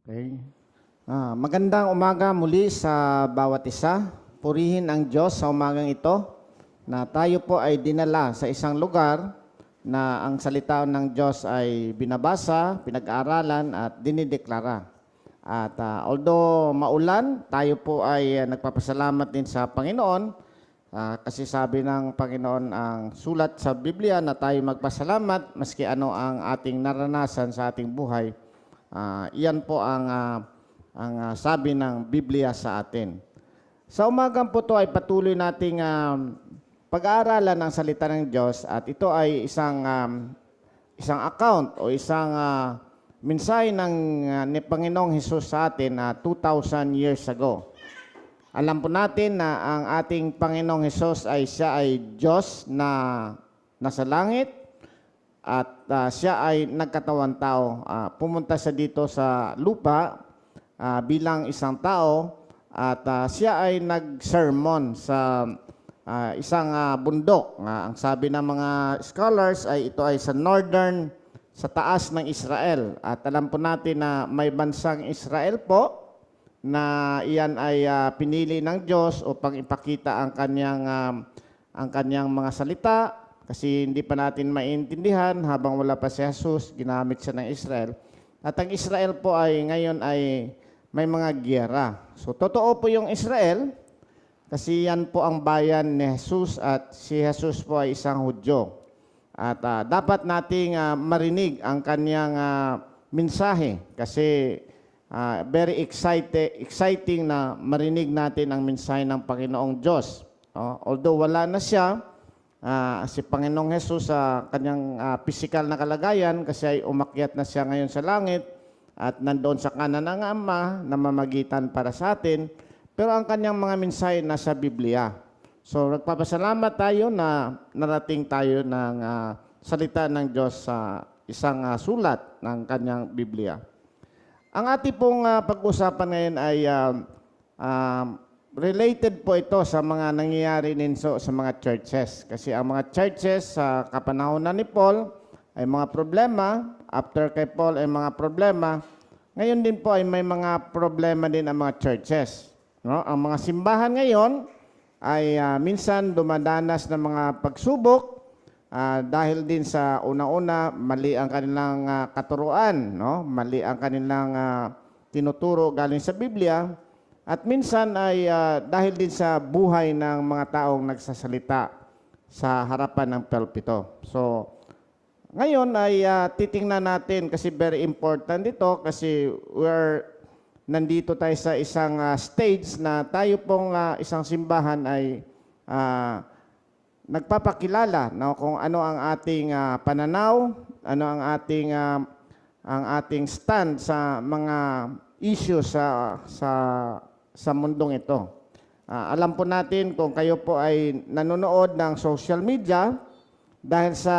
Okay. Magandang umaga muli sa bawat isa. Purihin ang Diyos sa umagang ito na tayo po ay dinala sa isang lugar na ang salita ng Diyos ay binabasa, pinag-aaralan at dinideklara. At although maulan, tayo po ay nagpapasalamat din sa Panginoon kasi sabi ng Panginoon ang sulat sa Biblia na tayo magpasalamat maski ano ang ating naranasan sa ating buhay. Iyan po ang sabi ng Biblia sa atin. Sa umagang po ito ay patuloy nating pag-aaralan ng salita ng Diyos at ito ay isang account o isang mensahe ni Panginoong Hesus sa atin 2,000 years ago. Alam po natin na ang ating Panginoong Hesus siya ay Diyos na nasa langit. At siya ay nagkatawang tao. Pumunta siya dito sa lupa bilang isang tao at siya ay nag-sermon sa isang bundok. Ang sabi ng mga scholars ay ito ay sa taas ng Israel. At alam po natin na may bansang Israel po na iyan ay pinili ng Diyos upang ipakita ang kanyang mga salita. Kasi hindi pa natin maintindihan habang wala pa si Jesus, ginamit siya ng Israel. At ang Israel po ay ngayon ay may mga giyera. So totoo po yung Israel kasi yan po ang bayan ni Jesus at si Jesus po ay isang Hudyo. At dapat nating marinig ang kanyang mensahe kasi very exciting na marinig natin ang mensahe ng Panginoong Diyos. Although wala na siya, si Panginoong Hesus sa kanyang physical na kalagayan kasi ay umakyat na siya ngayon sa langit at nandoon sa kanan ng Ama na mamagitan para sa atin. Pero ang kanyang mga mensahe nasa Biblia. So nagpapasalamat tayo na narating tayo ng salita ng Diyos sa isang sulat ng kanyang Biblia. Ang ating pong pag-usapan ngayon ay related po ito sa mga nangyayari din sa mga churches. Kasi ang mga churches sa kapanahonan ni Paul ay mga problema. After kay Paul ay mga problema. Ngayon din po ay may mga problema din ang mga churches. No? Ang mga simbahan ngayon ay minsan dumadanas ng mga pagsubok dahil din sa una-una mali ang kanilang katuruan. No? Mali ang kanilang tinuturo galing sa Biblia. At minsan ay dahil din sa buhay ng mga taong nagsasalita sa harapan ng pulpito. So, ngayon ay titingnan natin kasi very important ito kasi nandito tayo sa isang stage na tayo pong isang simbahan ay nagpapakilala kung ano ang ating pananaw, ano ang ating stand sa mga issues sa mundong ito. Alam po natin kung kayo po ay nanonood ng social media, dahil sa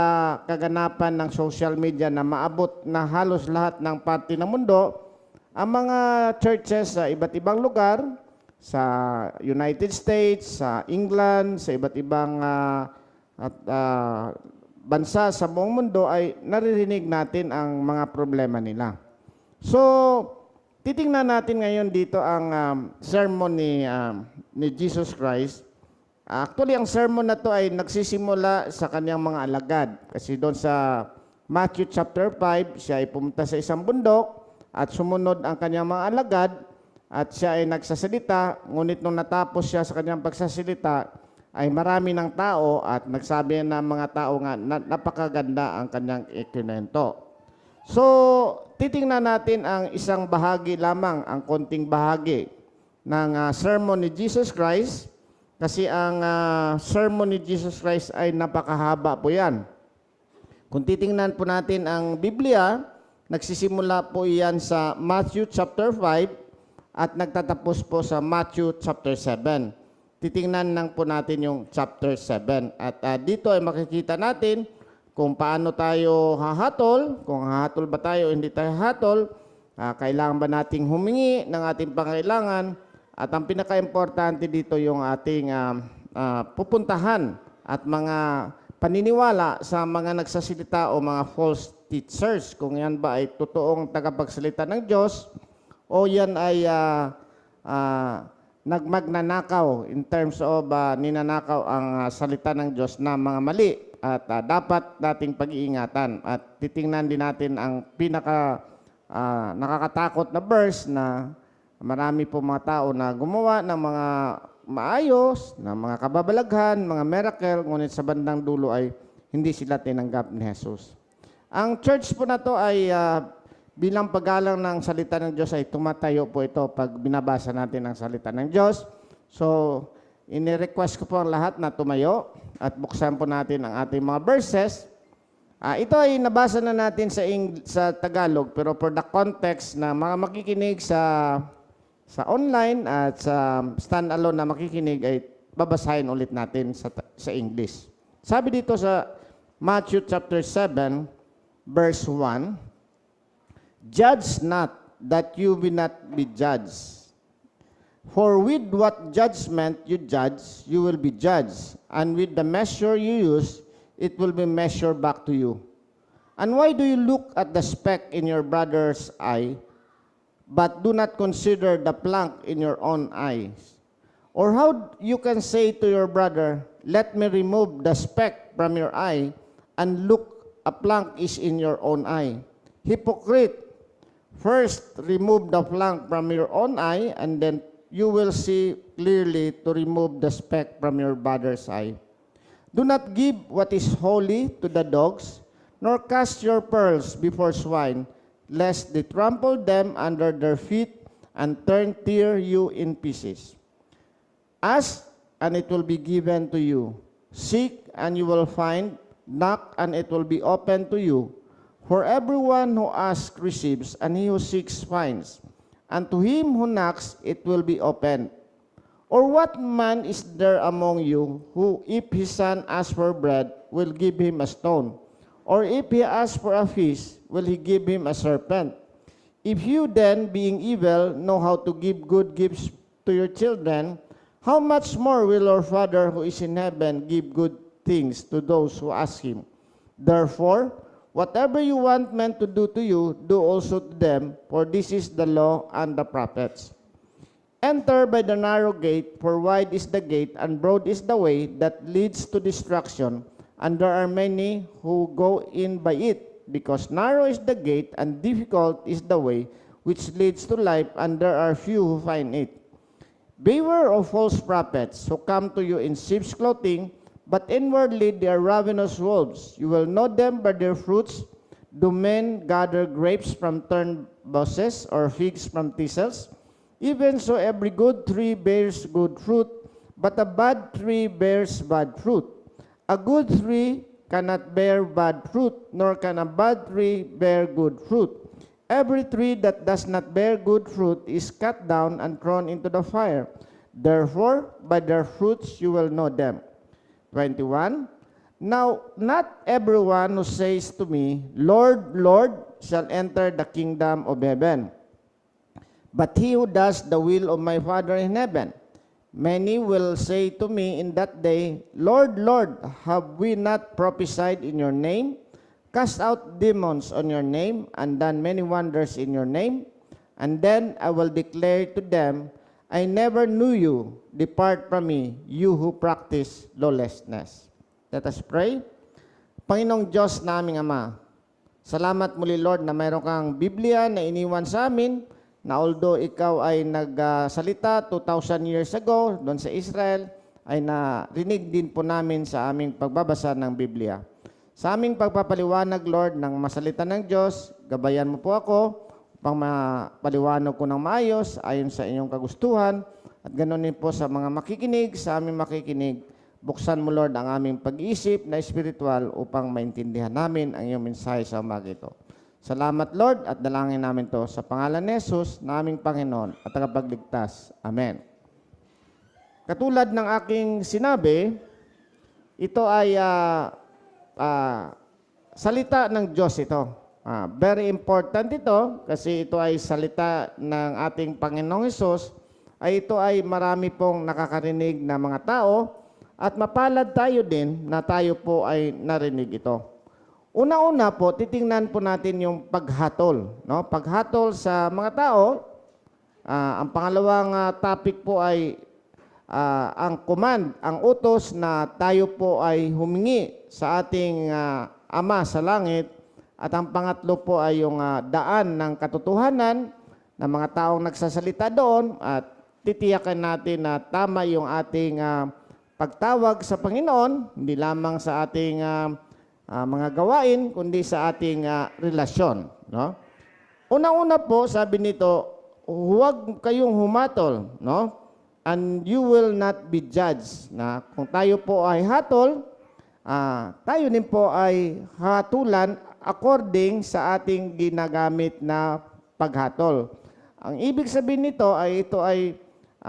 kaganapan ng social media na maabot na halos lahat ng parte ng mundo, ang mga churches sa iba't ibang lugar, sa United States, sa England, sa iba't ibang bansa sa buong mundo ay naririnig natin ang mga problema nila. So, titingnan natin ngayon dito ang sermon ni Jesus Christ. Actually, ang sermon na to ay nagsisimula sa kanyang mga alagad. Kasi doon sa Matthew chapter 5, siya ay pumunta sa isang bundok at sumunod ang kanyang mga alagad at siya ay nagsasalita. Ngunit nung natapos siya sa kanyang pagsasalita, ay marami ng tao at nagsabi ng mga tao nga napakaganda ang kanyang ikinento. So, titingnan natin ang isang bahagi lamang, ang konting bahagi ng sermon ni Jesus Christ. Kasi ang sermon ni Jesus Christ ay napakahaba po yan. Kung titingnan po natin ang Biblia, nagsisimula po yan sa Matthew chapter 5 at nagtatapos po sa Matthew chapter 7. Titingnan lang po natin yung chapter 7. At dito ay makikita natin kung paano tayo hahatol, kung hahatol ba tayo o hindi tayo hahatol, kailangan ba nating humingi ng ating pangailangan. At ang pinaka-importante dito yung ating pupuntahan at mga paniniwala sa mga nagsasalita o mga false teachers. Kung yan ba ay totoong tagapagsalita ng Diyos o yan ay nagmagnanakaw in terms of ninanakaw ang salita ng Diyos na mga mali at dapat nating pag-iingatan at titingnan din natin ang pinaka nakakatakot na verse na marami po mga tao na gumawa ng mga maayos, ng mga kababalaghan, mga miracle, ngunit sa bandang dulo ay hindi sila tinanggap ni Jesus. Ang church po na to ay bilang paggalang ng salita ng Diyos ay tumatayo po ito pag binabasa natin ang salita ng Diyos. So, ini-request ko po ang lahat na tumayo at buksan po natin ang ating mga verses. Ito ay nabasa na natin sa Tagalog, pero for the context na mga makikinig sa online at sa stand-alone na makikinig ay babasahin ulit natin sa English. Sabi dito sa Matthew chapter 7, verse 1, "Judge not, that you will not be judged. For with what judgment you judge, you will be judged, and with the measure you use, it will be measured back to you. And why do you look at the speck in your brother's eye, but do not consider the plank in your own eyes? Or how you can say to your brother, let me remove the speck from your eye, and look, a plank is in your own eye. Hypocrite, first remove the plank from your own eye, and then you will see clearly to remove the speck from your brother's eye. Do not give what is holy to the dogs, nor cast your pearls before swine, lest they trample them under their feet and tear you in pieces. Ask, and it will be given to you. Seek, and you will find. Knock, and it will be opened to you. For everyone who asks receives, and he who seeks finds. And to him who knocks, it will be opened. Or what man is there among you who, if his son asks for bread, will give him a stone? Or if he asks for a fish, will he give him a serpent? If you then, being evil, know how to give good gifts to your children, how much more will our Father who is in heaven give good things to those who ask him? Therefore, whatever you want men to do to you, do also to them, for this is the law and the prophets. Enter by the narrow gate, for wide is the gate, and broad is the way that leads to destruction, and there are many who go in by it, because narrow is the gate, and difficult is the way which leads to life, and there are few who find it. Beware of false prophets, who come to you in sheep's clothing, but inwardly they are ravenous wolves. You will know them by their fruits. Do men gather grapes from thorn bushes, or figs from thistles? Even so, every good tree bears good fruit, but a bad tree bears bad fruit. A good tree cannot bear bad fruit, nor can a bad tree bear good fruit. Every tree that does not bear good fruit is cut down and thrown into the fire. Therefore, by their fruits you will know them." 21. "Now, not everyone who says to me, Lord, Lord, shall enter the kingdom of heaven, but he who does the will of my Father in heaven. Many will say to me in that day, Lord, Lord, have we not prophesied in your name, cast out demons on your name, and done many wonders in your name? And then I will declare to them, I never knew you. Depart from me, you who practice lawlessness." Let us pray. Panginoong Diyos na aming Ama, salamat muli Lord na mayroon kang Biblia na iniwan sa amin, na although ikaw ay nagsalita 2,000 years ago doon sa Israel, ay narinig din po namin sa aming pagbabasa ng Biblia. Sa aming pagpapaliwanag, Lord, ng masalita ng Diyos, gabayan mo po ako upang mapaliwanag ko ng maayos ayon sa inyong kagustuhan, at ganoon din po sa mga makikinig, sa aming makikinig. Buksan mo, Lord, ang aming pag-iisip na espiritual upang maintindihan namin ang iyong mensahe sa umaga ito. Salamat, Lord, at dalangin namin to sa pangalan ni Jesus, na aming Panginoon at tagapagligtas. Amen. Katulad ng aking sinabi, ito ay salita ng Diyos ito. Very important ito kasi ito ay salita ng ating Panginoong Jesus. Ito ay marami pong nakakarinig na mga tao at mapalad tayo din na tayo po ay narinig ito. Una-una po, titingnan po natin yung paghatol. No? Paghatol sa mga tao, Ang pangalawang topic po ay ang command, ang utos na tayo po ay humingi sa ating Ama sa langit. At ang pangatlo po ay yung daan ng katotohanan ng mga taong nagsasalita doon at titiyakan natin na tama yung ating pagtawag sa Panginoon, hindi lamang sa ating mga gawain, kundi sa ating relasyon. No? Unang-una po, sabi nito, huwag kayong humatol, no? And you will not be judged. Na kung tayo po ay hatol, tayo din po ay hatulan according sa ating ginagamit na paghatol. Ang ibig sabihin nito ay ito ay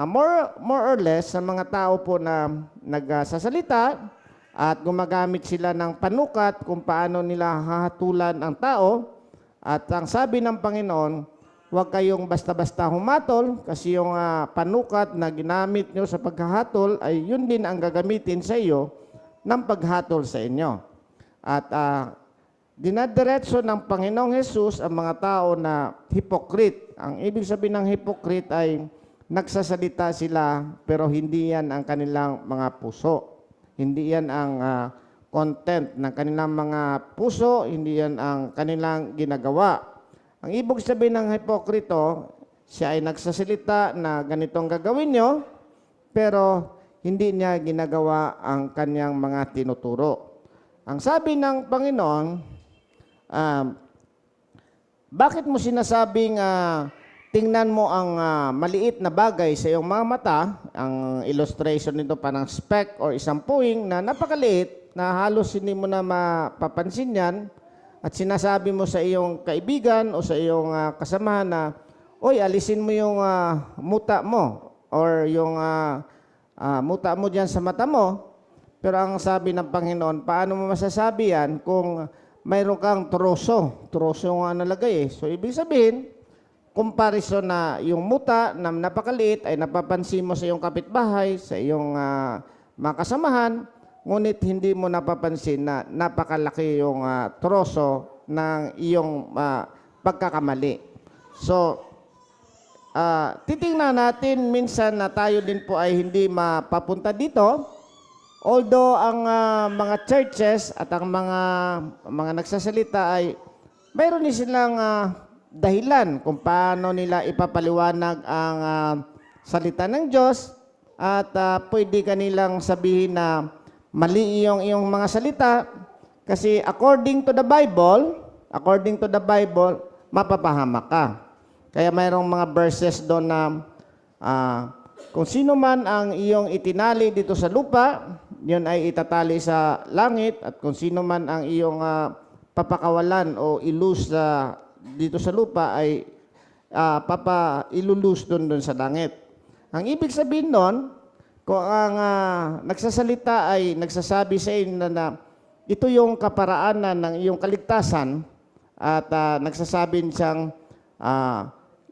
more or less sa mga tao po na nagsasalita at gumagamit sila ng panukat kung paano nila hahatulan ang tao. At ang sabi ng Panginoon, huwag kayong basta-basta humatol kasi yung panukat na ginamit nyo sa paghahatol ay yun din ang gagamitin sa iyo ng paghatol sa inyo. At dinadiretso ng Panginoong Hesus ang mga tao na hypocrite. Ang ibig sabihin ng hypocrite ay nagsasalita sila pero hindi yan ang kanilang mga puso. Hindi yan ang content ng kanilang mga puso, hindi yan ang kanilang ginagawa. Ang ibig sabihin ng hipokrito, siya ay nagsasalita na ganitong gagawin nyo, pero hindi niya ginagawa ang kanyang mga tinuturo. Ang sabi ng Panginoon, bakit mo sinasabing tingnan mo ang maliit na bagay sa iyong mga mata? Ang illustration nito parang speck or isang puwing na napakaliit, na halos hindi mo na mapapansin yan, at sinasabi mo sa iyong kaibigan o sa iyong kasamahan na, oy, alisin mo yung muta mo or yung muta mo dyan sa mata mo. Pero ang sabi ng Panginoon, paano mo masasabi yan kung mayroon kang troso? Troso yung nalagay eh. So, ibig sabihin, comparison na yung muta na napakaliit ay napapansin mo sa iyong kapitbahay, sa iyong mga kasamahan, ngunit hindi mo napapansin na napakalaki yung troso ng iyong pagkakamali. So, titingnan natin minsan na tayo din po ay hindi mapapunta dito. Although ang mga churches at ang mga nagsasalita ay mayroon din silang dahilan kung paano nila ipapaliwanag ang salita ng Diyos at pwede kanilang sabihin na mali iyong mga salita kasi according to the Bible, mapapahamak ka. Kaya mayroong mga verses doon na kung sino man ang iyong itinali dito sa lupa, yun ay itatali sa langit, at kung sino man ang iyong papakawalan o ilus dito sa lupa ay ilulus doon sa langit. Ang ibig sabihin doon, kung ang nagsasalita ay nagsasabi sa inyo na ito yung kaparaanan ng iyong kaligtasan at nagsasabi siyang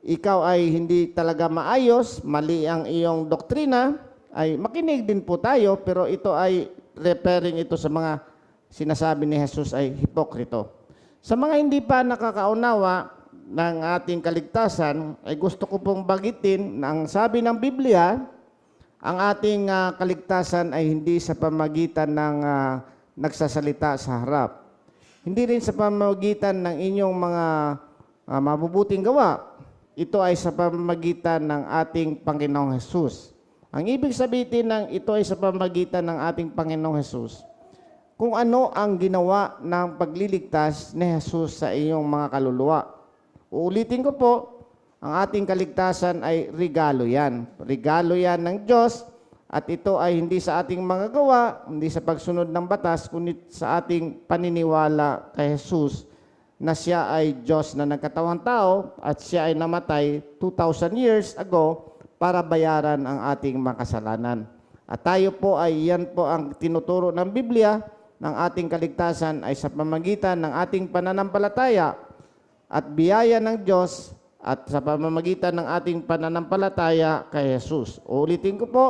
ikaw ay hindi talaga maayos, mali ang iyong doktrina, ay makinig din po tayo, pero ito ay referring ito sa mga sinasabi ni Jesus ay hipokrito. Sa mga hindi pa nakakaunawa ng ating kaligtasan, ay gusto ko pong bagitin na ang sabi ng Biblia, ang ating kaligtasan ay hindi sa pamagitan ng nagsasalita sa harap. Hindi rin sa pamagitan ng inyong mga mabubuting gawa. Ito ay sa pamagitan ng ating Panginoong Hesus. Ang ibig sabihin ng ito ay sa pamagitan ng ating Panginoong Hesus, kung ano ang ginawa ng pagliligtas ni Jesus sa iyong mga kaluluwa. Uulitin ko po, ang ating kaligtasan ay regalo yan. Regalo yan ng Diyos, at ito ay hindi sa ating mga gawa, hindi sa pagsunod ng batas, kundi sa ating paniniwala kay Jesus na siya ay Diyos na nagkatawang tao at siya ay namatay 2,000 years ago para bayaran ang ating mga kasalanan. At tayo po ay yan po ang tinuturo ng Biblia, ng ating kaligtasan ay sa pamamagitan ng ating pananampalataya at biyaya ng Diyos at sa pamamagitan ng ating pananampalataya kay Jesus. Uulitin ko po,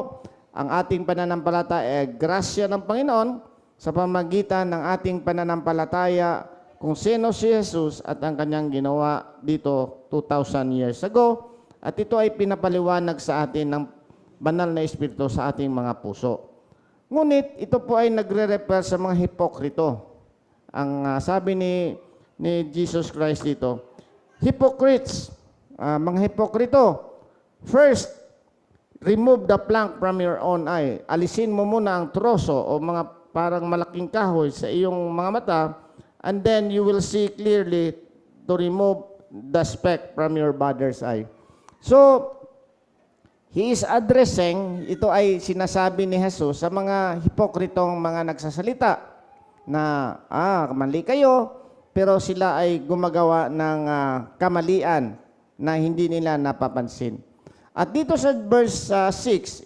ang ating pananampalataya ay grasya ng Panginoon sa pamamagitan ng ating pananampalataya kung sino si Jesus at ang kanyang ginawa dito 2,000 years ago At ito ay pinapaliwanag sa atin ng banal na Espiritu sa ating mga puso. Ngunit ito po ay nagre-refer sa mga hipokrito. Ang sabi ni Jesus Christ dito, hypocrites, mga hipokrito, first, remove the plank from your own eye. Alisin mo muna ang troso o mga parang malaking kahoy sa iyong mga mata, and then you will see clearly to remove the speck from your brother's eye. So, he is addressing, ito ay sinasabi ni Jesus sa mga hipokritong mga nagsasalita na, mali kayo, pero sila ay gumagawa ng kamalian na hindi nila napapansin. At dito sa verse 6,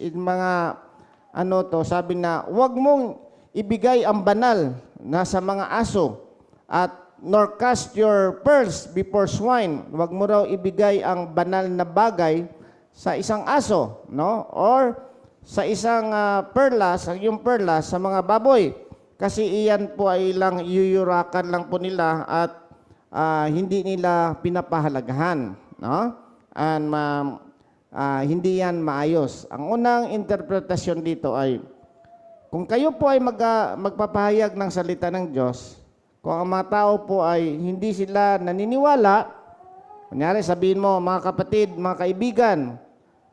sabi na, huwag mong ibigay ang banal na sa mga aso at nor cast your pearls before swine. Huwag mo raw ibigay ang banal na bagay sa isang aso, no? Or sa isang perlas, yung perlas sa mga baboy. Kasi iyan po ay lang yuyurakan lang po nila at hindi nila pinapahalagahan, no? And hindi yan maayos. Ang unang interpretasyon dito ay, kung kayo po ay magpapahayag ng salita ng Diyos, kung ang mga tao po ay hindi sila naniniwala, kunyari sabihin mo, mga kapatid, mga kaibigan,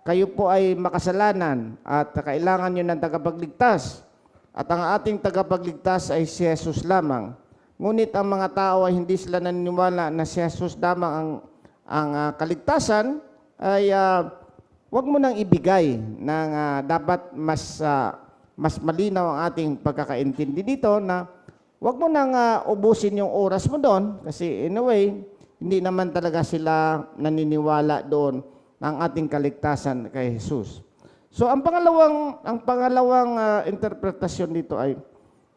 kayo po ay makasalanan at kailangan nyo ng tagapagligtas. At ang ating tagapagligtas ay si Jesus lamang. Ngunit ang mga tao ay hindi sila naniniwala na si Jesus lamang ang kaligtasan, ay huwag mo nang ibigay ng dapat mas malinaw ang ating pagkakaintindi dito na huwag mo nang ubusin yung oras mo doon kasi in a way, hindi naman talaga sila naniniwala doon ng ating kaligtasan kay Jesus. So ang pangalawang interpretasyon dito ay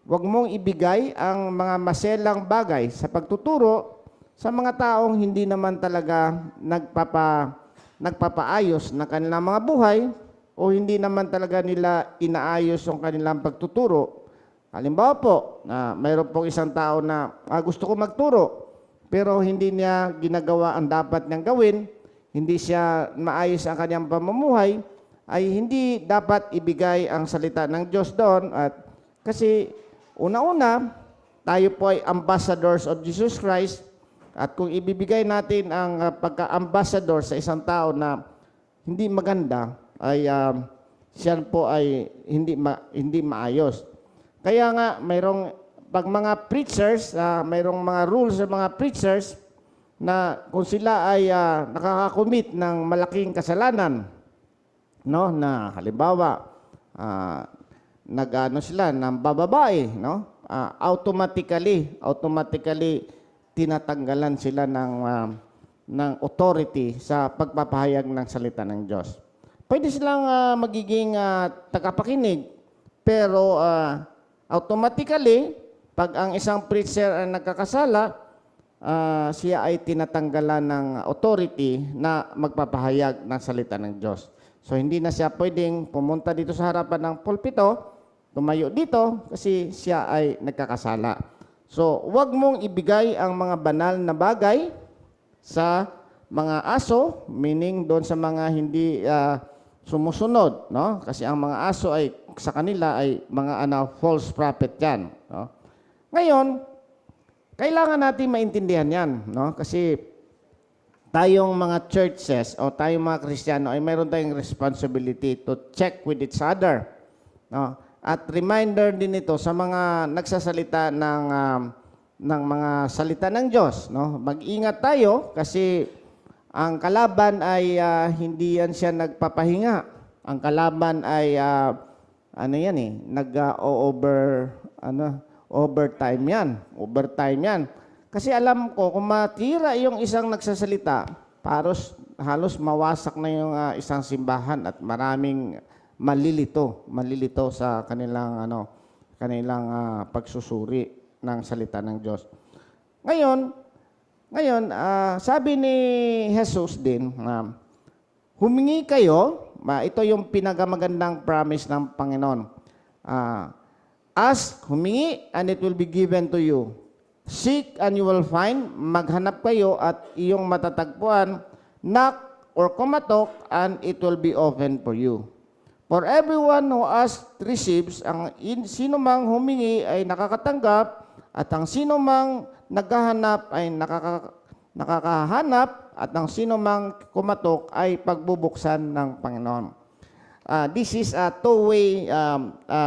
huwag mong ibigay ang mga maselang bagay sa pagtuturo sa mga taong hindi naman talaga nagpapaayos ng kanilang mga buhay o hindi naman talaga nila inaayos yung kanilang pagtuturo. Halimbawa po, mayroon pong isang tao na gusto ko magturo, pero hindi niya ginagawa ang dapat niyang gawin, hindi siya maayos ang kanyang pamumuhay, ay hindi dapat ibigay ang salita ng Diyos doon. At kasi una-una, tayo po ay ambassadors of Jesus Christ, at kung ibibigay natin ang pagka-ambassador sa isang tao na hindi maganda, ay siya po ay hindi maayos. Kaya nga, pag mga preachers, mayroong mga rules sa mga preachers na kung sila ay nakakakumit ng malaking kasalanan, no, na halimbawa, sila ng bababae, no, automatically tinatanggalan sila ng authority sa pagpapahayag ng salita ng Diyos. Pwede silang magiging tagapakinig, pero automatically, pag ang isang preacher ay nagkakasala, siya ay tinatanggalan ng authority na magpapahayag ng salita ng Diyos. So, hindi na siya pwedeng pumunta dito sa harapan ng pulpito, tumayo dito, kasi siya ay nagkakasala. So, huwag mong ibigay ang mga banal na bagay sa mga aso, meaning doon sa mga hindi sumusunod, no? Kasi ang mga aso ay sa kanila ay mga false prophet yan, no? Ngayon, kailangan natin maintindihan yan, no? Kasi tayong mga churches o tayong mga Kristiyano ay mayroon tayong responsibility to check with each other, no? At reminder din ito sa mga nagsasalita ng mga salita ng Diyos, no? Mag-ingat tayo kasi ang kalaban ay hindi yan siya nagpapahinga. Ang kalaban ay overtime yan. Overtime yan. Kasi alam ko, kung matira yung isang nagsasalita, halos mawasak na yung isang simbahan at maraming malilito sa kanilang pagsusuri ng salita ng Diyos. Ngayon, sabi ni Jesus din, humingi kayo, ito yung pinakamagandang promise ng Panginoon. Ask, humingi, and it will be given to you. Seek, and you will find. Maghanap kayo at iyong matatagpuan. Knock, or kumatok, and it will be open for you. For everyone who asks receives, sino mang humingi ay nakakatanggap, at ang sino mang naghahanap ay nakakahanap, at ang sino mang kumatok ay pagbubuksan ng Panginoon. This is a two-way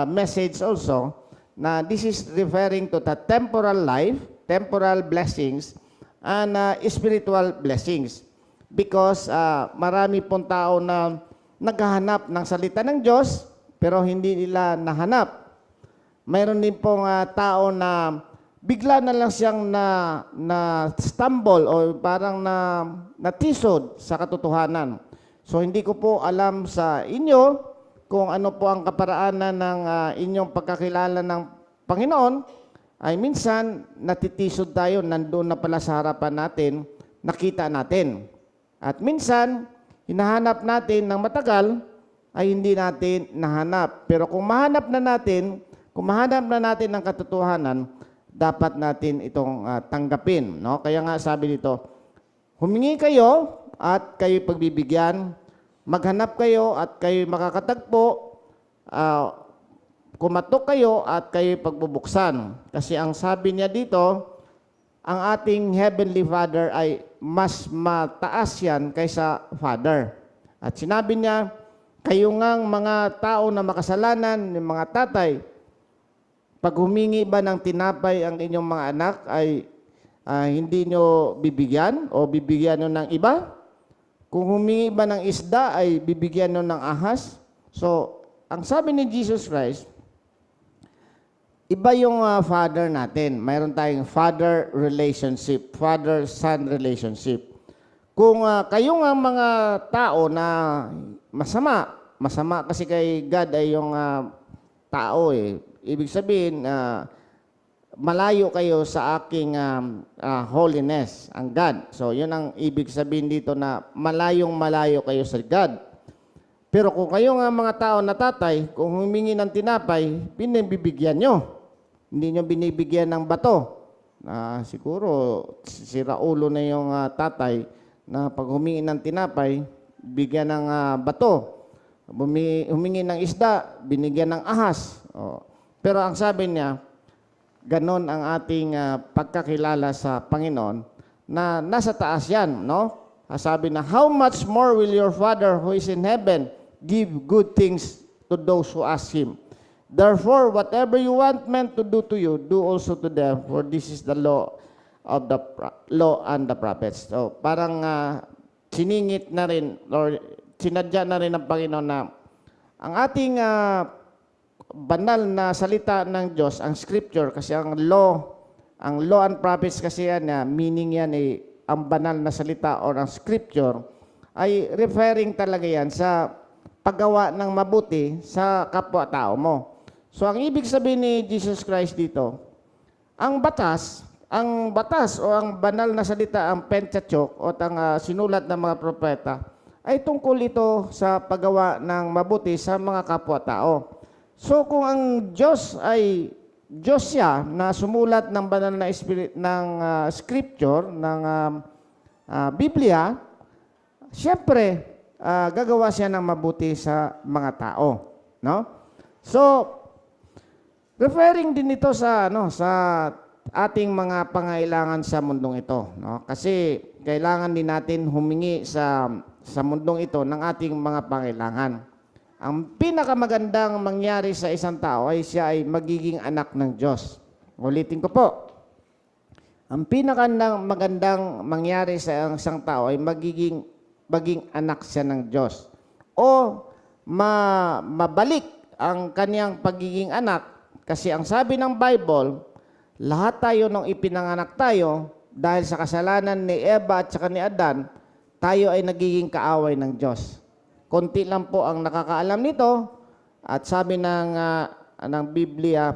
message also, na this is referring to the temporal life, temporal blessings, and spiritual blessings. Because marami pong tao na naghahanap ng salita ng Diyos, pero hindi nila nahanap. Mayroon din pong tao na bigla na lang siyang na-stumble o parang natisod sa katotohanan. So hindi ko po alam sa inyo kung ano po ang kaparaanan ng inyong pagkakilala ng Panginoon, ay minsan natitisod tayo, nandoon na pala sa harapan natin, nakita natin. At minsan, hinahanap natin ng matagal, ay hindi natin nahanap. Pero kung mahanap na natin ng katotohanan, dapat natin itong tanggapin. No? Kaya nga sabi dito, humingi kayo at kayo pagbibigyan, maghanap kayo at kayo makakatagpo, kumatok kayo at kayo pagbubuksan. Kasi ang sabi niya dito, ang ating Heavenly Father ay mas mataas yan kaysa Father. At sinabi niya, kayo ngang mga tao na makasalanan, yung mga tatay, pag humingi ba ng tinapay ang inyong mga anak ay hindi nyo bibigyan o bibigyan nyo ng iba? Kung humingi ba ng isda ay bibigyan nyo ng ahas? So, ang sabi ni Jesus Christ, iba yung father natin. Mayroon tayong father relationship, father-son relationship. Kung kayo nga mga tao na masama kasi kay God ay yung tao eh. Ibig sabihin, malayo kayo sa aking holiness, ang God. So, yun ang ibig sabihin dito na malayo kayo sa God. Pero kung kayo nga mga tao na tatay, kung humingi ng tinapay, binibigyan nyo. Hindi nyo binibigyan ng bato. Siguro, sira ulo na yung tatay na pag humingi ng tinapay, bigyan ng bato. Humingi ng isda, binigyan ng ahas. Pero ang sabi niya, ganon ang ating pagkakilala sa Panginoon na nasa taas yan, no? Sabi na, how much more will your Father who is in heaven give good things to those who ask Him? Therefore, whatever you want men to do to you, do also to them, for this is the law of the law and the prophets. So, parang siningit na rin, or sinadya na rin ng Panginoon na ang ating banal na salita ng Diyos, ang scripture, kasi ang law and prophets kasi yan, meaning yan ang banal na salita or ang scripture, ay referring talaga yan sa paggawa ng mabuti sa kapwa-tao mo. So, ang ibig sabihin ni Jesus Christ dito, ang batas o ang banal na salita, ang Pentateuch o ang sinulat ng mga propeta, ay tungkol ito sa paggawa ng mabuti sa mga kapwa-tao. So, kung ang Diyos ay Diyos siya na sumulat ng banal na scripture, ng Biblia, siyempre, gagawa siya ng mabuti sa mga tao. No? So, referring din ito sa ating mga pangailangan sa mundong ito, no? Kasi kailangan din natin humingi sa mundong ito ng ating mga pangailangan. Ang pinakamagandang mangyari sa isang tao ay siya ay magiging anak ng Diyos. Ulitin ko po. Ang pinakamagandang mangyari sa isang tao ay maging anak siya ng Diyos. O mabalik ang kaniyang pagiging anak. Kasi ang sabi ng Bible, lahat tayo nung ipinanganak tayo, dahil sa kasalanan ni Eva at saka ni Adan, tayo ay nagiging kaaway ng Diyos. Konti lang po ang nakakaalam nito, at sabi ng Biblia,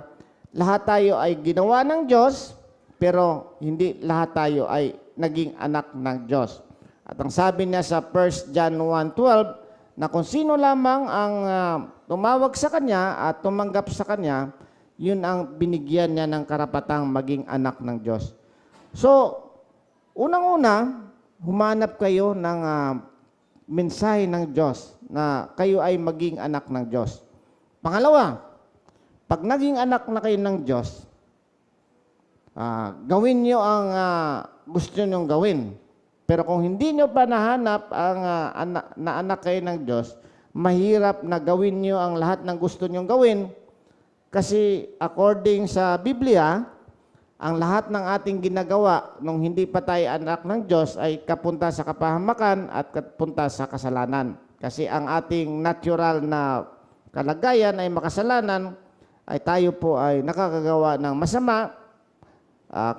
lahat tayo ay ginawa ng Diyos, pero hindi lahat tayo ay naging anak ng Diyos. At ang sabi niya sa 1 John 1:12, na kung sino lamang ang tumawag sa Kanya at tumanggap sa Kanya, yun ang binigyan niya ng karapatang maging anak ng Diyos. So, unang-una, humanap kayo ng mensahe ng Diyos na kayo ay maging anak ng Diyos. Pangalawa, pag naging anak na kayo ng Diyos, gawin nyo ang gusto nyong gawin. Pero kung hindi nyo pa nahanap ang anak kayo ng Diyos, mahirap na gawin nyo ang lahat ng gusto nyong gawin. Kasi according sa Biblia, ang lahat ng ating ginagawa nung hindi pa tayo anak ng Diyos ay kapunta sa kapahamakan at kapunta sa kasalanan. Kasi ang ating natural na kalagayan ay makasalanan, ay tayo po ay nakakagawa ng masama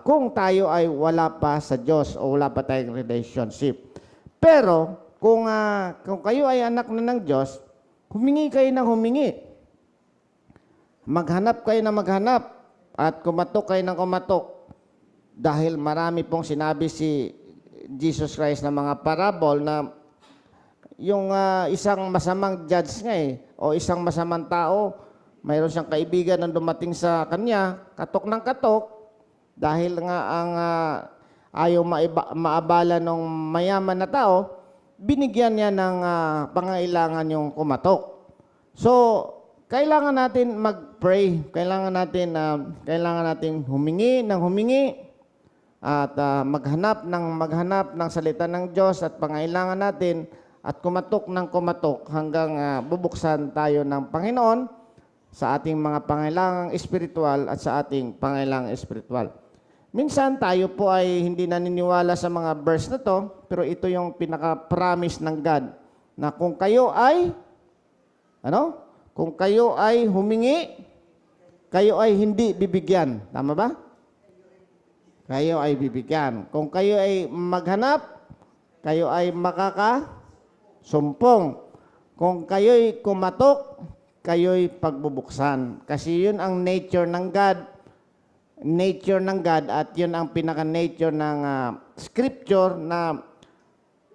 kung tayo ay wala pa sa Diyos o wala pa tayong relationship. Pero kung kayo ay anak na ng Diyos, humingi kayo ng humingi. Maghanap kayo na maghanap. At kumatok kayo ng kumatok dahil marami pong sinabi si Jesus Christ na mga parable na yung isang masamang judge nga o isang masamang tao, mayroon siyang kaibigan na dumating sa kanya, katok ng katok, dahil nga ang ayaw maabala ng mayaman na tao, binigyan niya ng pangailangan yung kumatok. So, kailangan natin mag-pray, kailangan natin humingi ng humingi at maghanap ng salita ng Diyos at pangailangan natin at kumatok ng kumatok hanggang bubuksan tayo ng Panginoon sa ating mga pangailangang espiritual at sa ating pangailangang espiritual. Minsan tayo po ay hindi naniniwala sa mga verse na to, pero ito yung pinaka-promise ng God na kung kayo ay kung kayo ay humingi, kayo ay hindi bibigyan. Tama ba? Kayo ay bibigyan. Kung kayo ay maghanap, kayo ay makakasumpong. Kung kayo ay kumatok, kayo ay pagbubuksan. Kasi yun ang nature ng God. Nature ng God at yun ang pinaka-nature ng scripture na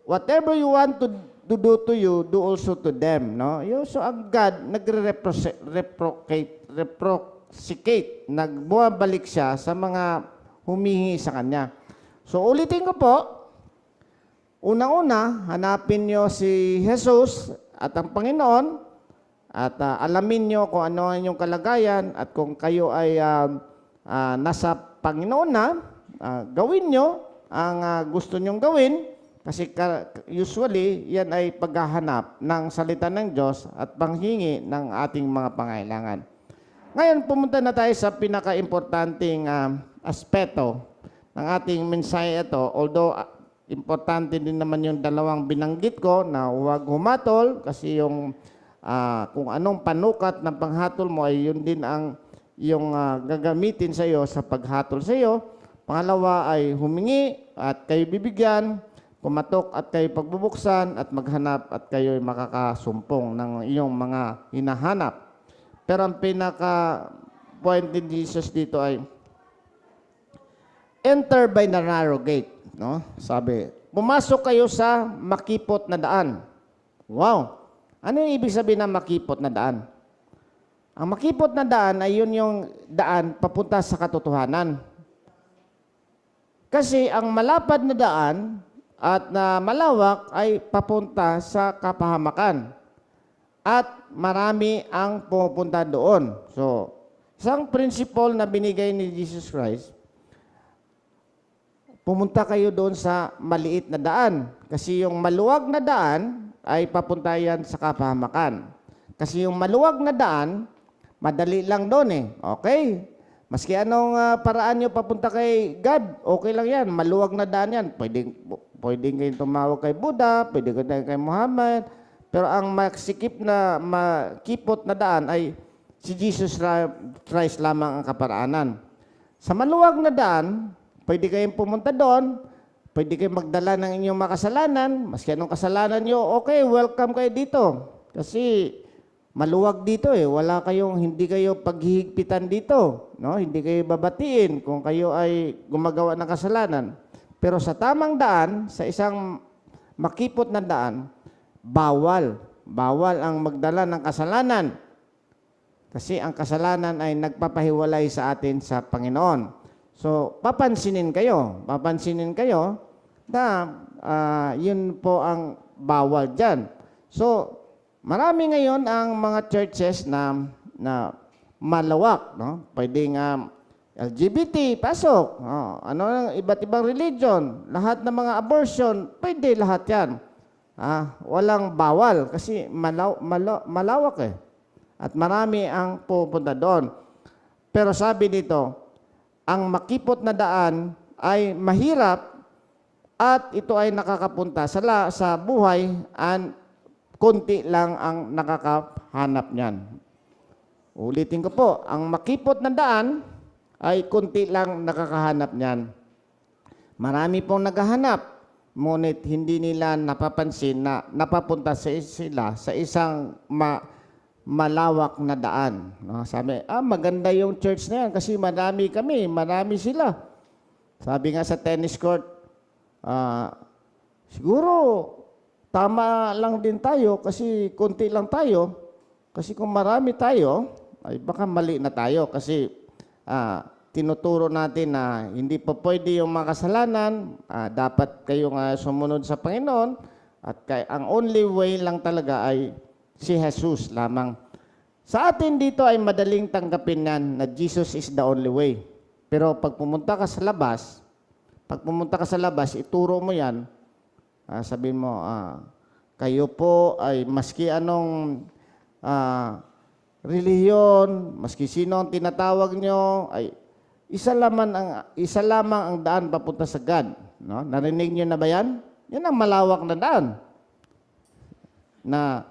whatever you want to do to you, do also to them, no? So ang God nagre-reciprocate, nagbumabalik siya sa mga humihingi sa Kanya. So ulitin ko po, unang-una, hanapin nyo si Jesus at ang Panginoon at alamin nyo kung ano ang inyong kalagayan at kung kayo ay nasa Panginoon na, gawin nyo ang gusto nyong gawin. Kasi usually, yan ay paghahanap ng salita ng Diyos at panghingi ng ating mga pangailangan. Ngayon, pumunta na tayo sa pinaka-importanting aspeto ng ating mensahe ito. Although, importante din naman yung dalawang binanggit ko na huwag humatol kasi yung kung anong panukat ng panghatol mo ay yun din ang yung gagamitin sa iyo sa paghatol sa iyo. Pangalawa ay humingi at kayo bibigyan. Kumatok at kayo pagbubuksan at maghanap at kayo ay makakasumpong ng iyong mga hinahanap. Pero ang pinaka-point ni Jesus dito ay enter by the narrow gate. No? Sabi, pumasok kayo sa makipot na daan. Wow! Ano yung ibig sabihin ng makipot na daan? Ang makipot na daan ay yun yung daan papunta sa katotohanan. Kasi ang malapad na daan at na malawak ay papunta sa kapahamakan. At marami ang pupunta doon. So, isang principle na binigay ni Jesus Christ, pumunta kayo doon sa maliit na daan. Kasi yung maluwag na daan ay papunta yan sa kapahamakan. Kasi yung maluwag na daan, madali lang doon eh. Okay? Maski anong paraan nyo papunta kay God, okay lang yan. Maluwag na daan yan. Pwedeng kayong tumawag kay Buddha, pwede kayong kay Muhammad. Pero ang makipot na daan ay si Jesus Christ lamang ang kaparaanan. Sa maluwag na daan, pwede kayong pumunta doon, pwede kayong magdala ng inyong makasalanan. Maski anong kasalanan nyo, okay, welcome kayo dito. Kasi maluwag dito eh. Hindi kayo paghihigpitan dito. No? Hindi kayo babatiin kung kayo ay gumagawa ng kasalanan. Pero sa tamang daan, sa isang makipot na daan, bawal. Bawal ang magdala ng kasalanan. Kasi ang kasalanan ay nagpapahiwalay sa atin sa Panginoon. So, papansinin kayo na yun po ang bawal dyan. So, marami ngayon ang mga churches na malawak, no? Pwedeng LGBT, pasok. Ano, iba't ibang religion, lahat ng mga abortion, pwede lahat yan. Walang bawal kasi malawak eh. At marami ang pupunta doon. Pero sabi dito, ang makipot na daan ay mahirap at ito ay nakakapunta sa buhay at konti lang ang nakakahanap niyan. Ulitin ko po, ang makipot na daan ay konti lang nakakahanap niyan. Marami pong naghahanap, ngunit hindi nila napapansin na napapunta sila sa isang malawak na daan. Sabi, maganda yung church na yan kasi marami kami, marami sila. Sabi nga sa tennis court, siguro tama lang din tayo kasi konti lang tayo. Kasi kung marami tayo, ay baka mali na tayo kasi tinuturo natin na hindi pa pwede yung mga kasalanan, dapat kayong sumunod sa Panginoon at ang only way lang talaga ay si Jesus lamang. Sa atin dito ay madaling tanggapin yan na Jesus is the only way. Pero pag pumunta ka sa labas, ituro mo yan, sabihin mo, kayo po ay maski anong relihiyon, maski sino ang tinatawag nyo, ay isa lamang ang daan papunta sa God. No? Narinig nyo na ba yan? Yan ang malawak na daan. Na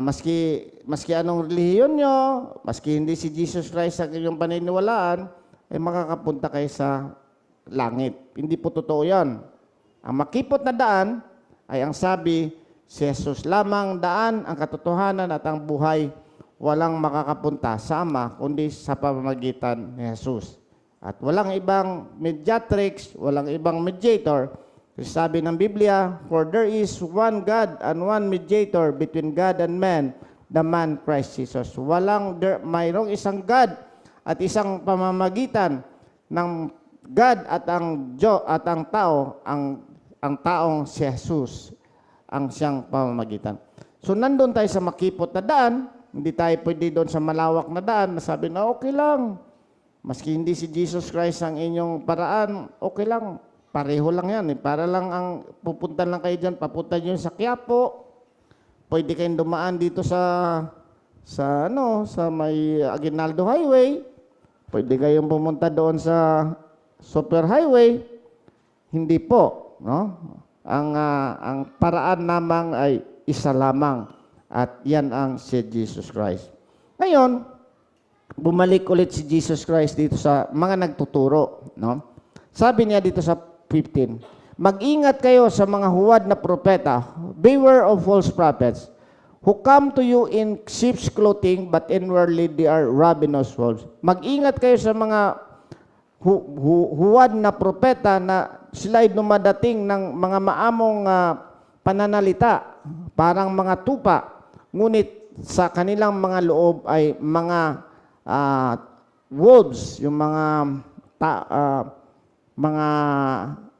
maski anong relihiyon nyo, maski hindi si Jesus Christ ang inyong paniniwalaan, ay makakapunta kayo sa langit. Hindi po totoo yan. Ang makipot na daan ay ang sabi, si Jesus lamang daan, ang katotohanan at ang buhay, walang makakapunta sa Ama, kundi sa pamamagitan ni Jesus. At walang ibang mediatrix, walang ibang mediator. Kasi sabi ng Biblia, for there is one God and one mediator between God and man, the man Christ Jesus. Mayroong isang God at isang pamamagitan ng God at ang tao, ang taong si Jesus, ang siyang pamamagitan. So nandun tayo sa makipot na daan, hindi tayo pwede doon sa malawak na daan na sabi na okay lang. Maski hindi si Jesus Christ ang inyong paraan, okay lang. Pareho lang yan. Para lang pupunta lang kayo dyan, papunta nyo sa Quiapo. Pwede kayong dumaan dito sa may Aguinaldo Highway. Pwede kayong pumunta doon sa Super Highway. Hindi po, no? Ang paraan namang ay isa lamang at yan ang si Jesus Christ. Ngayon, bumalik ulit si Jesus Christ dito sa mga nagtuturo, no? Sabi niya dito sa 15, mag-ingat kayo sa mga huwad na propeta, beware of false prophets, who come to you in sheep's clothing, but inwardly they are ravenous wolves. Mag-ingat kayo sa mga huwad na propeta na sila'y dumadating ng mga maamong pananalita, parang mga tupa, ngunit sa kanilang mga loob ay mga wolves, yung mga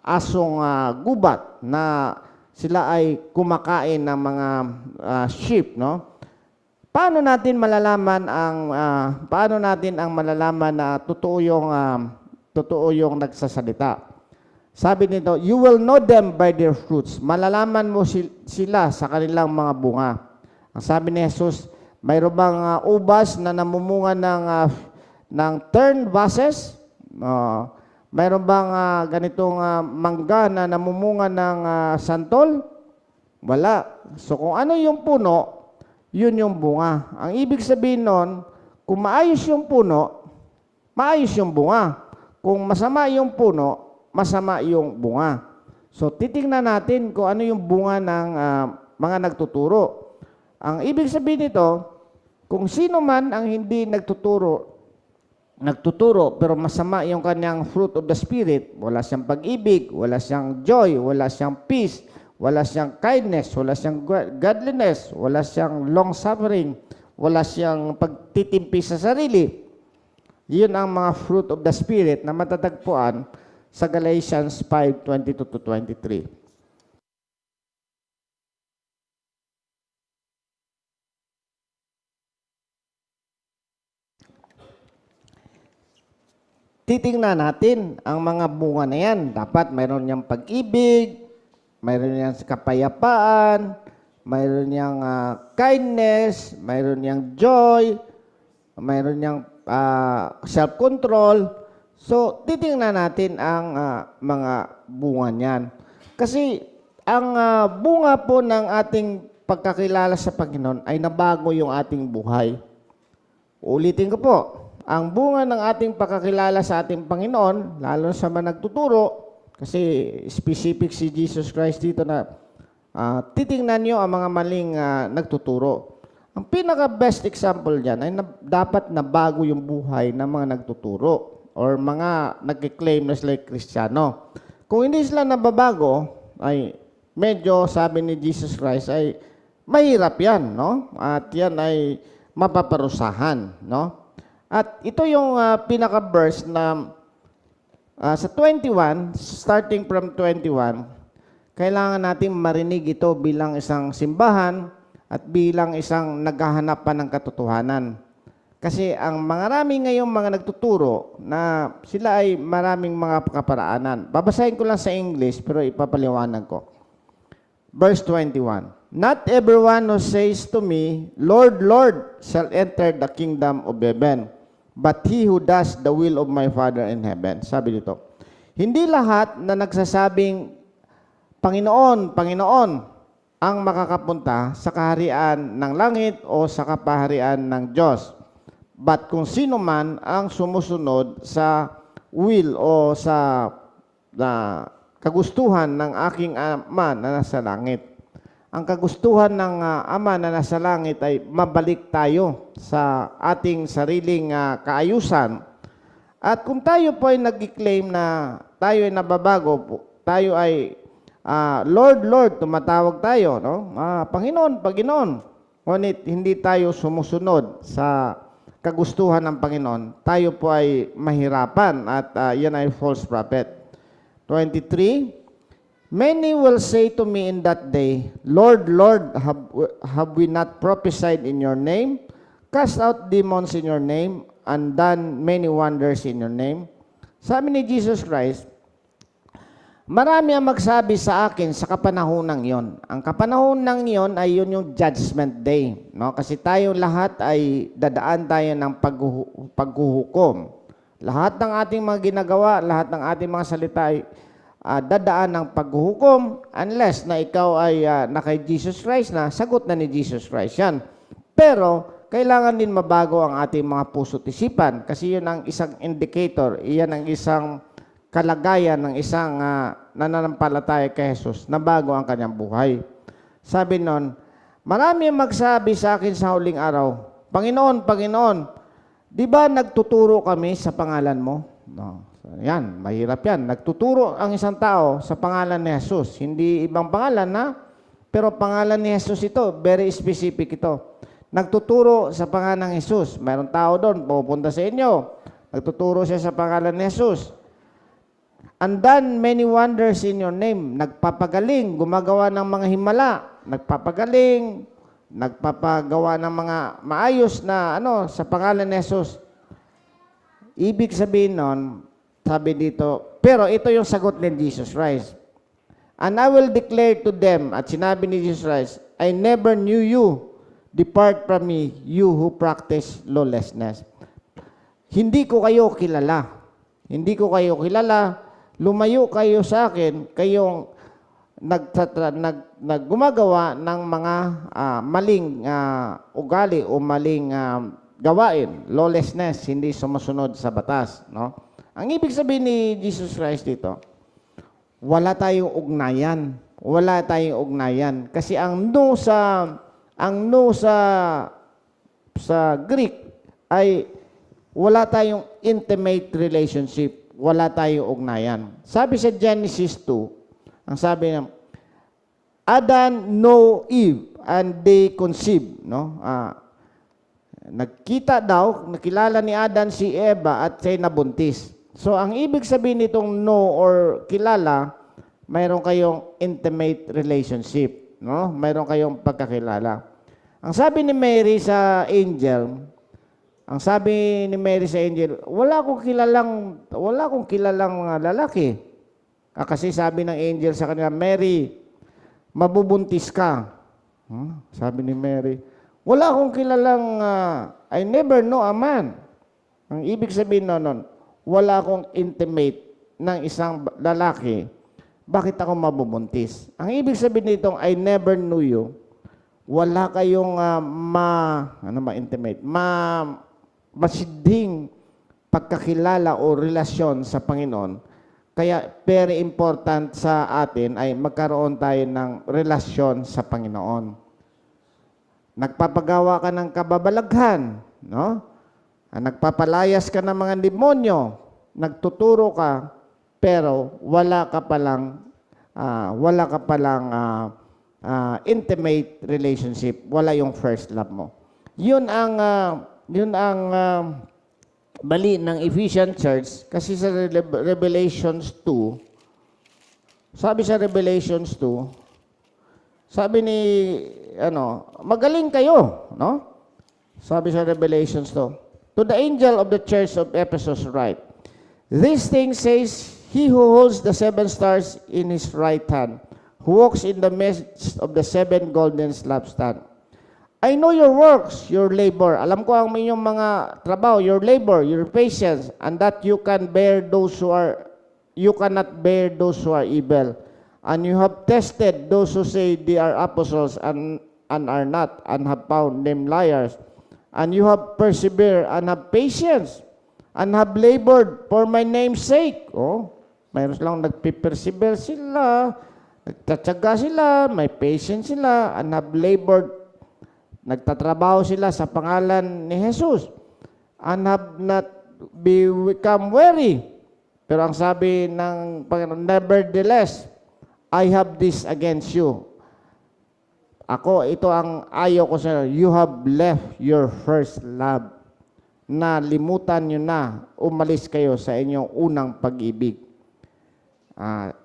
asong gubat na sila ay kumakain ng mga sheep, no? Paano natin malalaman na totoo yung nagsasalita? Sabi nito, you will know them by their fruits. Malalaman mo sila sa kanilang mga bunga. Ang sabi ni Jesus, mayroon bang ubas na namumunga ng turned vases? Mayroon bang ganitong mangga na namumunga ng santol? Wala. So kung ano yung puno, yun yung bunga. Ang ibig sabihin nun, kung maayos yung puno, maayos yung bunga. Kung masama yung puno, masama yung bunga. So titingnan natin kung ano yung bunga ng mga nagtuturo. Ang ibig sabihin nito, kung sino man ang hindi nagtuturo pero masama yung kanyang fruit of the Spirit, wala siyang pag-ibig, wala siyang joy, wala siyang peace, wala siyang kindness, wala siyang godliness, wala siyang long-suffering, wala siyang pagtitimpi sa sarili. Yun ang mga fruit of the Spirit na matatagpuan sa Galatians 5:22-23. titingnan natin ang mga bunga na yan. Dapat mayroon niyang pag-ibig, mayroon niyang kapayapaan, mayroon niyang kindness, mayroon niyang joy, mayroon niyang self-control. So, titingnan natin ang mga bunga niyan. Kasi ang bunga po ng ating pagkakilala sa Panginoon ay nabago yung ating buhay. Ulitin ko po, ang bunga ng ating pagkakilala sa ating Panginoon, lalo sa mga nagtuturo, kasi specific si Jesus Christ dito na titingnan nyo ang mga maling nagtuturo. Ang pinaka-best example dyan ay dapat na bago yung buhay ng mga nagtuturo or mga nag-claim na sila Kristiyano. Kung hindi sila nababago, ay medyo sabi ni Jesus Christ ay mahirap yan, no? At yan ay mapaparusahan, no? At ito yung pinaka-verse na sa 21, starting from 21, kailangan natin marinig ito bilang isang simbahan at bilang isang naghahanap pa ng katotohanan. Kasi ang maraming ngayong mga nagtuturo na sila ay maraming mga kaparaanan. Babasahin ko lang sa English pero ipapaliwanag ko. Verse 21. Not everyone who says to me, Lord, Lord, shall enter the kingdom of heaven, but he who does the will of my Father in heaven. Sabi dito, hindi lahat na nagsasabing, Panginoon, Panginoon, ang makakapunta sa kaharian ng langit o sa kapaharian ng Diyos. But kung sino man ang sumusunod sa will o sa kagustuhan ng aking Ama na nasa langit. Ang kagustuhan ng Ama na nasa langit ay mabalik tayo sa ating sariling kaayusan. At kung tayo po ay nag-claim na tayo ay nababago, tayo ay Lord, Lord, tumatawag tayo, no? Panginoon, Panginoon. Ngunit hindi tayo sumusunod sa kagustuhan ng Panginoon, tayo po ay mahirapan at yan ay false prophet. 23, Many will say to me in that day, Lord, Lord, have we not prophesied in your name, cast out demons in your name, and done many wonders in your name? Sabi ni Jesus Christ, marami ang magsabi sa akin sa kapanahonang yon. Ang kapanahonang yon ay yun yung judgment day. No? Kasi tayo lahat ay dadaan tayo ng paghuhukom. Lahat ng ating mga ginagawa, lahat ng ating mga salita ay dadaan ng paghuhukom unless na ikaw ay na kay Jesus Christ na, sagot na ni Jesus Christ yan. Pero, kailangan din mabago ang ating mga puso't isipan kasi yun ang isang indicator, iyan ang isang kalagayan ng isang nananampalataya kay Jesus na bago ang kanyang buhay. Sabi nun, marami ang magsabi sa akin sa huling araw, Panginoon, Panginoon, di ba nagtuturo kami sa pangalan mo? No. Yan, mahirap yan. Nagtuturo ang isang tao sa pangalan ni Jesus. Hindi ibang pangalan na, pero pangalan ni Jesus ito, very specific ito. Nagtuturo sa pangalan ng Jesus. Mayroong tao doon, pupunta sa inyo. Nagtuturo siya sa pangalan ni Jesus. And done many wonders in your name. Nagpapagaling, gumagawa ng mga himala. Nagpapagaling, nagpapagawa ng mga maayos na sa pangalan ni Jesus. Ibig sabihin nun, sabi dito, pero ito yung sagot ni Jesus Christ. And I will declare to them, at sinabi ni Jesus Christ, I never knew you. Depart from me, you who practice lawlessness. Hindi ko kayo kilala. Hindi ko kayo kilala. Lumayo kayo sa akin, kayong naggumagawa ng mga maling ugali o maling gawain, lawlessness, hindi sumusunod sa batas, no? Ang ibig sabihin ni Jesus Christ dito, wala tayong ugnayan. Wala tayong ugnayan. Kasi ang no sa Greek ay wala tayong intimate relationship. Wala tayong ugnayan. Sabi sa Genesis 2, ang sabi niya, Adam know Eve and they conceive, no? Nagkita daw, nakilala ni Adam si Eva at siya'y nabuntis. So, ang ibig sabihin nitong know or kilala, mayroon kayong intimate relationship, no? Mayroon kayong pagkakilala. Ang sabi ni Mary sa angel, Ang sabi ni Mary sa angel, wala akong kilalang mga lalaki. Kasi sabi ng angel sa kanya, Mary, mabubuntis ka. Sabi ni Mary, wala akong kilalang, I never know a man. Ang ibig sabihin nun, wala akong intimate ng isang lalaki. Bakit ako mabubuntis? Ang ibig sabihin nitong, I never knew you, wala kayong intimate, masidhing pagkakilala o relasyon sa Panginoon. Kaya very important sa atin ay magkaroon tayo ng relasyon sa Panginoon. Nagpapagawa ka ng kababalaghan, no? Nagpapalayas ka ng mga demonyo, nagtuturo ka, pero wala ka palang intimate relationship, wala yung first love mo. Yun ang bali ng Ephesian Church, kasi sa Revelations 2, sabi sa Revelations 2, sabi ni, magaling kayo, no? Sabi sa Revelations 2, to the angel of the church of Ephesus write, this thing says, he who holds the 7 stars in his right hand, who walks in the midst of the 7 golden lampstands. I know your works, your labor. Alam ko ang inyong mga trabaho, your labor, your patience, and that you cannot bear those who are evil. And you have tested those who say they are apostles and are not, and have found them liars. And you have persevered and have patience, and have labored for my name's sake. Mayroon lang nagpipersevere sila, nagtatsaga sila, may patience sila, and have labored. Nagtatrabaho sila sa pangalan ni Jesus and have not become weary. Pero ang sabi ng Panginoon, nevertheless, I have this against you. Ito ang ayaw ko sa inyo. You have left your first love. Na limutan nyo na, umalis kayo sa inyong unang pag-ibig.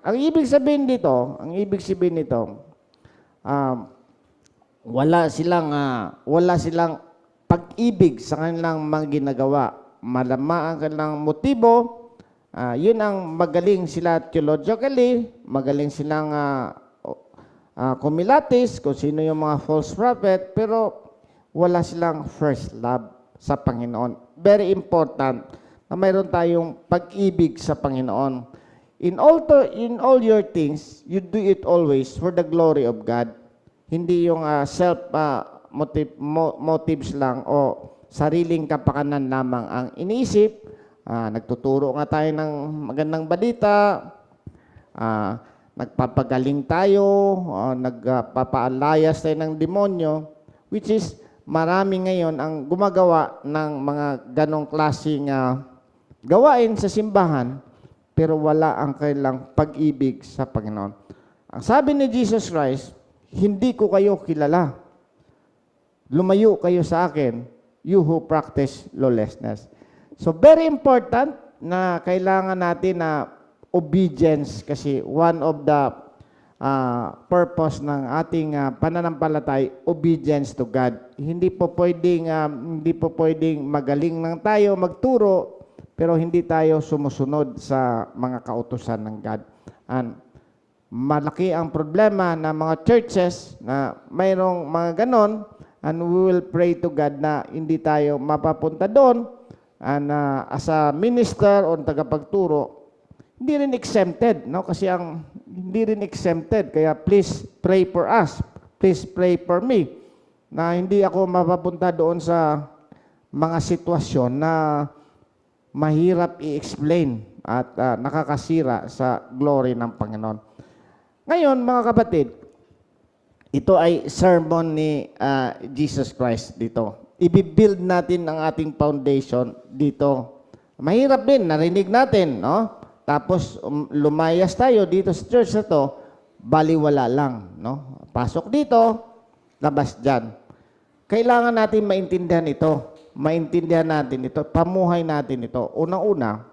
Ang ibig sabihin nito, wala silang pag-ibig sa kanilang mga ginagawa. Malama ang kanilang motibo. Yun ang magaling sila theologically, magaling silang kumilatis, kung sino yung mga false prophet, pero wala silang first love sa Panginoon. Very important na mayroon tayong pag-ibig sa Panginoon. In all your things, you do it always for the glory of God. Hindi yung motives lang o sariling kapakanan lamang ang iniisip. Nagtuturo nga tayo ng magandang balita, nagpapagaling tayo, nagpapaalayas tayo ng demonyo, which is marami ngayon ang gumagawa ng mga ganong klaseng gawain sa simbahan, pero wala ang kailang pag-ibig sa Panginoon. Ang sabi ni Jesus Christ, hindi ko kayo kilala. Lumayo kayo sa akin, you who practice lawlessness. So very important na kailangan natin na obedience, kasi one of the purpose ng ating pananampalatay, obedience to God. Hindi po pwedeng magaling lang tayo magturo, pero hindi tayo sumusunod sa mga kautusan ng God. And malaki ang problema ng mga churches na mayroong mga ganon, and we will pray to God na hindi tayo mapapunta doon, and as a minister o tagapagturo, hindi rin exempted, no? Kasi hindi rin exempted, kaya please pray for us, please pray for me, na hindi ako mapapunta doon sa mga sitwasyon na mahirap i-explain at nakakasira sa glory ng Panginoon. Ngayon, mga kapatid, ito ay sermon ni Jesus Christ dito. I-build natin ang ating foundation dito. Mahirap din, narinig natin, no? Tapos lumayas tayo dito sa church na to, baliwala lang, no? Pasok dito, labas dyan. Kailangan natin maintindihan ito, pamuhay natin ito. Unang-una,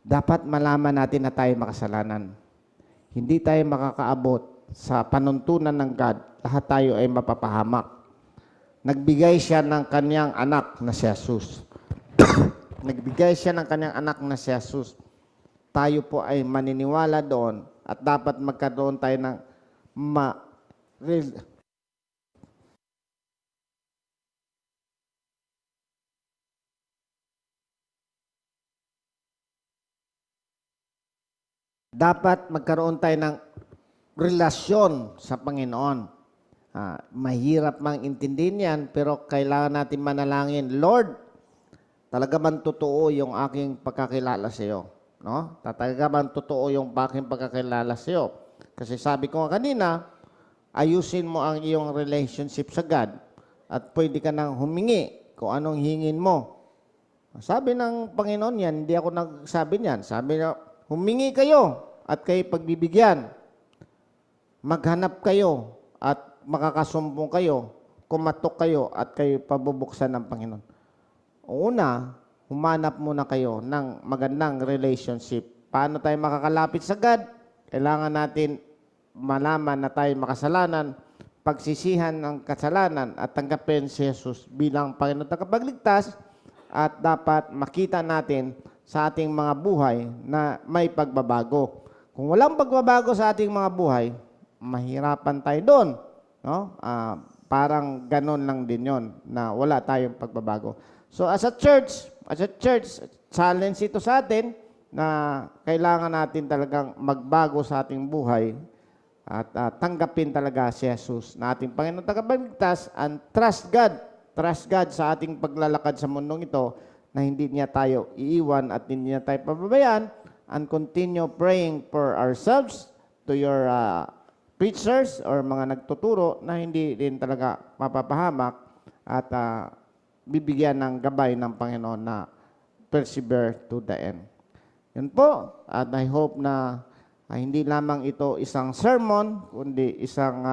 dapat malaman natin na tayo makasalanan. Hindi tayo makakaabot sa panuntunan ng God, lahat tayo ay mapapahamak. nagbigay siya ng kanyang anak na si Jesus. Nagbigay siya ng kanyang anak na si Jesus. Tayo po ay maniniwala doon at dapat magkaroon tayo ng dapat magkaroon tayo ng relasyon sa Panginoon. Mahirap mang intindihin yan, pero kailangan natin manalangin, Lord, talaga bang totoo yung aking pagkakilala sa iyo? No? Talaga bang totoo yung aking pagkakilala sa iyo? Kasi sabi ko nga kanina, ayusin mo ang iyong relationship sa God at pwede ka nang humingi kung anong hingin mo. Sabi ng Panginoon yan, hindi ako nagsabi niyan. Sabi niya, humingi kayo at kayo pagbibigyan. Maghanap kayo at makakasumbong kayo. Kumatok kayo at kayo pabubuksan ng Panginoon. Una, humanap muna kayo ng magandang relationship. Paano tayo makakalapit sa God? Kailangan natin malaman na tayo makasalanan, pagsisihan ng kasalanan at tanggapin si Jesus bilang Panginoon tagapagligtas at dapat makita natin sa ating mga buhay na may pagbabago. Kung walang pagbabago sa ating mga buhay, mahirapan tayo doon. No? Parang ganon lang din yon na wala tayong pagbabago. So as a church, challenge ito sa atin na kailangan natin talagang magbago sa ating buhay at tanggapin talaga si Jesus na ating Panginoon tagapagligtas and trust God. Trust God sa ating paglalakad sa mundong ito na hindi niya tayo iiwan at hindi niya tayo pababayaan, and continue praying for ourselves to your preachers or mga nagtuturo na hindi din talaga mapapahamak at bibigyan ng gabay ng Panginoon na persevere to the end. Yun po, at I hope na hindi lamang ito isang sermon, kundi isang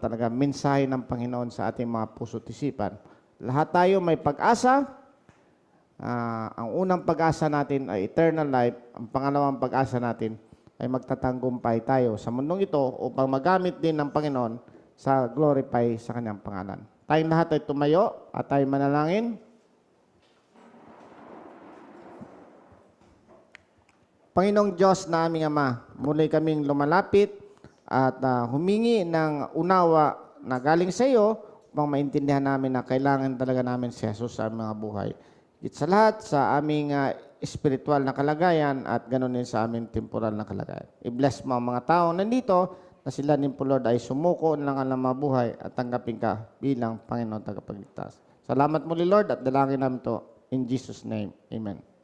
talaga mensahe ng Panginoon sa ating mga puso't isipan. Lahat tayo may pag-asa. Ang unang pag-asa natin ay eternal life. Ang pangalawang pag-asa natin ay magtatanggumpay tayo sa mundong ito upang magamit din ng Panginoon sa glorify sa kanyang pangalan. Tayong lahat ay tumayo at tayo manalangin. Panginoong Diyos na aming Ama, muli kaming lumalapit at humingi ng unawa na galing sa iyo upang maintindihan namin na kailangan talaga namin si Jesus sa mga buhay. Sa lahat, sa aming spiritual na kalagayan at ganoon din sa aming temporal na kalagayan. I-bless mo ang mga tao nandito na sila din po, Lord, ay sumuko ng alam mga buhay at tanggapin ka bilang Panginoon tagapagligtas. Salamat muli, Lord, at dalangin namin to in Jesus' name. Amen.